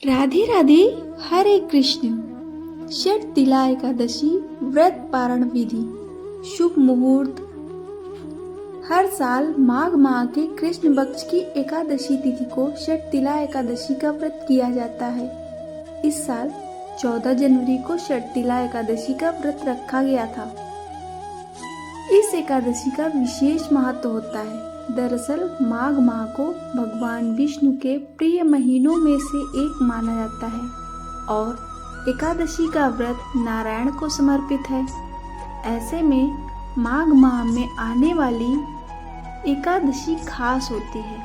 राधे राधे। हरे कृष्ण। षठ तिला एकादशी व्रत पारण विधि। शुभ मुहूर्त। हर साल माघ माह के कृष्ण पक्ष की एकादशी तिथि को षठ तिला एकादशी का व्रत किया जाता है। इस साल 14 जनवरी को षठ तिला एकादशी का व्रत रखा गया था। इस एकादशी का विशेष महत्व होता है। दरअसल माघ माह को भगवान विष्णु के प्रिय महीनों में से एक माना जाता है और एकादशी का व्रत नारायण को समर्पित है। ऐसे में माघ माह में आने वाली एकादशी खास होती है।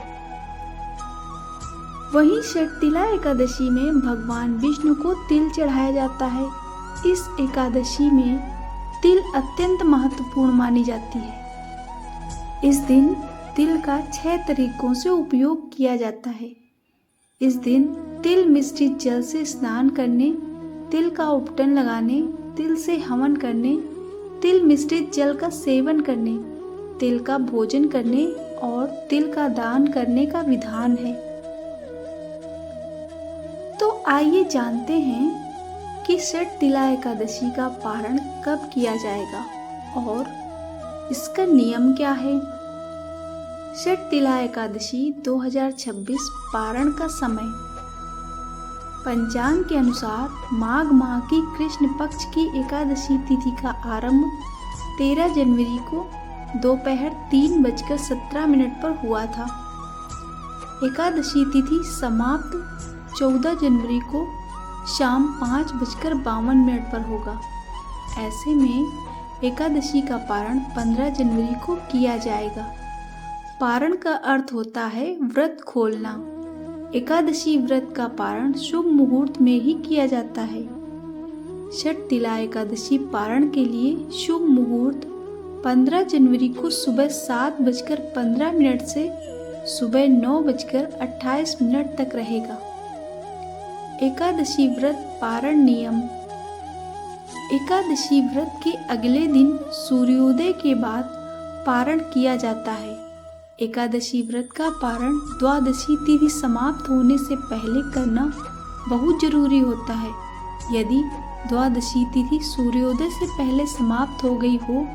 वहीं षठ तिला एकादशी में भगवान विष्णु को तिल चढ़ाया जाता है। इस एकादशी में तिल अत्यंत महत्वपूर्ण मानी जाती है। इस दिन तिल का 6 तरीकों से उपयोग किया जाता है। इस दिन तिल मिश्रित जल से स्नान करने, तिल का उपटन लगाने, तिल से हवन करने, तिल मिश्रित जल का सेवन करने, तिल का भोजन करने और तिल का दान करने का विधान है। तो आइए जानते हैं कि षठ तिला एकादशी का पारण कब किया जाएगा और इसका नियम क्या है। षठ तिला एकादशी 2026 पारण का समय। पंचांग के अनुसार माघ माह की कृष्ण पक्ष की एकादशी तिथि का आरंभ 13 जनवरी को दोपहर 3:17 पर हुआ था। एकादशी तिथि समाप्त 14 जनवरी को शाम 5:52 पर होगा। ऐसे में एकादशी का पारण 15 जनवरी को किया जाएगा। पारण का अर्थ होता है व्रत खोलना। एकादशी व्रत का पारण शुभ मुहूर्त में ही किया जाता है। षठ तिला एकादशी पारण के लिए शुभ मुहूर्त 15 जनवरी को सुबह 7:15 से सुबह 9:28 तक रहेगा। एकादशी व्रत पारण नियम। एकादशी व्रत के अगले दिन सूर्योदय के बाद पारण किया जाता है। एकादशी व्रत का पारण द्वादशी तिथि समाप्त होने से पहले करना बहुत जरूरी होता है। यदि द्वादशी तिथि सूर्योदय से पहले समाप्त हो गई हो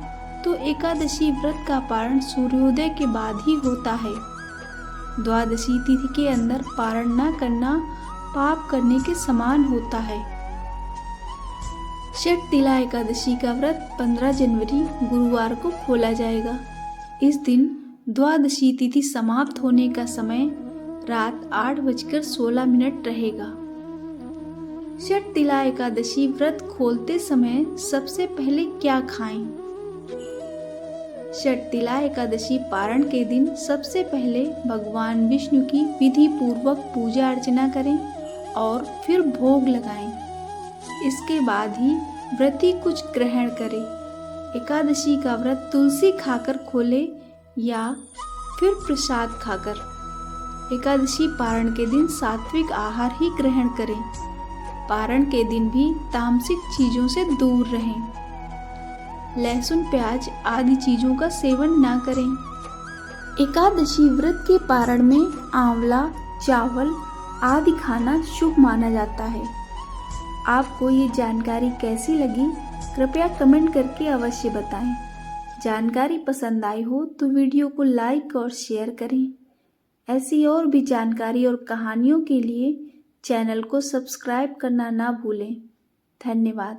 तो एकादशी व्रत का पारण सूर्योदय के बाद ही होता है। द्वादशी तिथि के अंदर पारण न करना पाप करने के समान होता है। षठ तिला एकादशी का व्रत 15 जनवरी गुरुवार को खोला जाएगा। इस दिन द्वादशी तिथि समाप्त होने का समय रात 8:16 रहेगा। षठ तिला एकादशी व्रत खोलते समय सबसे पहले क्या खाएं। षठ तिला एकादशी पारण के दिन सबसे पहले भगवान विष्णु की विधि पूर्वक पूजा अर्चना करें और फिर भोग लगाएं। इसके बाद ही व्रती कुछ ग्रहण करे। एकादशी का व्रत तुलसी खाकर खोले या फिर प्रसाद खाकर। एकादशी पारण के दिन सात्विक आहार ही ग्रहण करें। पारण के दिन भी तामसिक चीजों से दूर रहें। लहसुन प्याज आदि चीजों का सेवन ना करें। एकादशी व्रत के पारण में आंवला, चावल आदि खाना शुभ माना जाता है। आपको ये जानकारी कैसी लगी कृपया कमेंट करके अवश्य बताएं। जानकारी पसंद आई हो तो वीडियो को लाइक और शेयर करें। ऐसी और भी जानकारी और कहानियों के लिए चैनल को सब्सक्राइब करना ना भूलें। धन्यवाद।